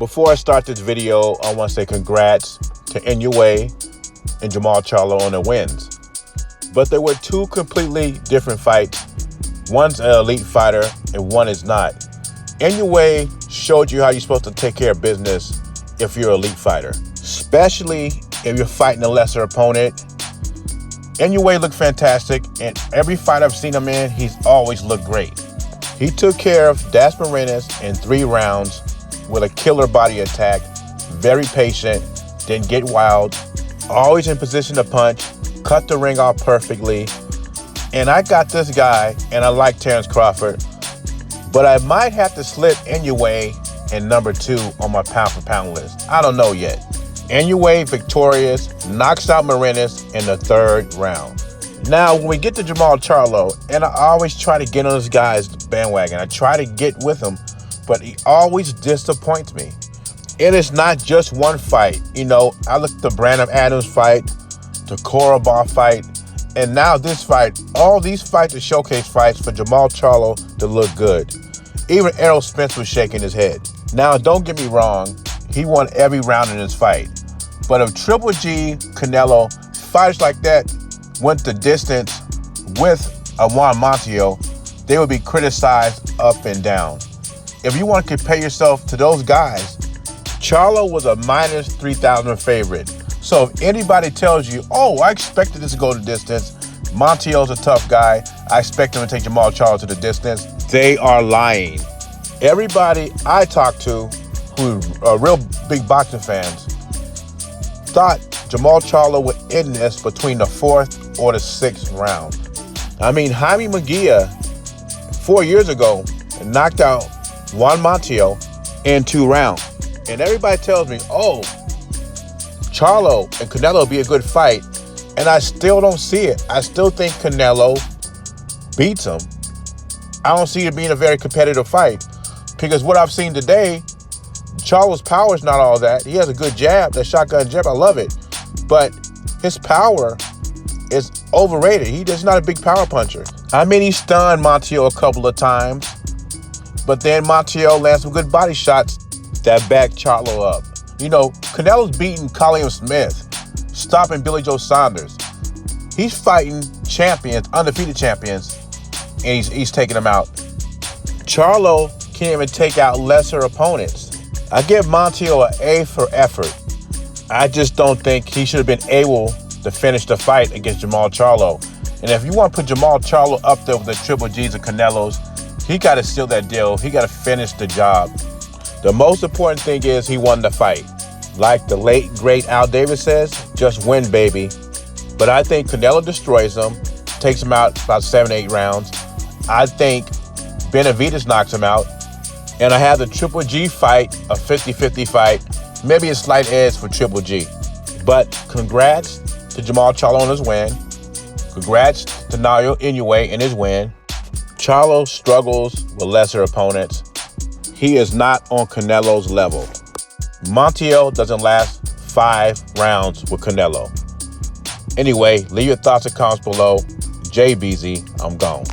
Before I start this video, I want to say congrats to Inoue and Jermall Charlo on their wins. But there were two completely different fights. One's an elite fighter and one is not. Inoue showed you how you're supposed to take care of business if you're an elite fighter, especially if you're fighting a lesser opponent. Inoue looked fantastic, and every fight I've seen him in, he's always looked great. He took care of dasmarinas in 3 rounds with a killer body attack, very patient, didn't get wild, always in position to punch, cut the ring off perfectly. And I got this guy, and I like Terrence Crawford, but I might have to slip Inoue in number 2 on my pound-for-pound list. I don't know yet. Inoue victorious, knocks out Marinas in the 3rd round. Now, when we get to Jermall Charlo, and I always try to get on this guy's bandwagon, I try to get with him, but he always disappoints me. It is not just one fight. You know, I looked at the Brandon Adams fight, the Korobov fight, and now this fight. All these fights are showcase fights for Jermall Charlo to look good. Even Errol Spence was shaking his head. Now, don't get me wrong, he won every round in this fight. But if Triple G, Canelo, fighters like that went the distance with a Juan Montiel, they would be criticized up and down. If you want to compare yourself to those guys, Charlo was a minus 3,000 favorite. So if anybody tells you, oh, I expected this to go the distance, Montiel's a tough guy, I expect him to take Jermall Charlo to the distance, they are lying. Everybody I talked to who are real big boxing fans thought Jermall Charlo would end this between the 4th or the 6th round. I mean, Jaime Munguia 4 years ago knocked out Juan Montiel in 2 rounds. And everybody tells me, oh, Charlo and Canelo will be a good fight. And I still don't see it. I still think Canelo beats him. I don't see it being a very competitive fight. Because what I've seen today, Charlo's power is not all that. He has a good jab, that shotgun jab, I love it. But his power is overrated. He's just not a big power puncher. I mean, he stunned Montiel a couple of times, but then Montiel lands some good body shots that back Charlo up. You know, Canelo's beating Collier Smith, stopping Billy Joe Saunders. He's fighting champions, undefeated champions, and he's taking them out. Charlo can't even take out lesser opponents. I give Montiel an A for effort. I just don't think he should have been able to finish the fight against Jermall Charlo. And if you want to put Jermall Charlo up there with the Triple G's and Canelos, he got to seal that deal. He got to finish the job. The most important thing is he won the fight. Like the late, great Al Davis says, just win, baby. But I think Canelo destroys him, takes him out about 7-8 rounds. I think Benavidez knocks him out. And I have the Triple G fight, a 50-50 fight, maybe a slight edge for Triple G. But congrats to Jermall Charlo on his win. Congrats to Inoue in his win. Charlo struggles with lesser opponents. He is not on Canelo's level. Montiel doesn't last 5 rounds with Canelo. Anyway, leave your thoughts and comments below. JBZ, I'm gone.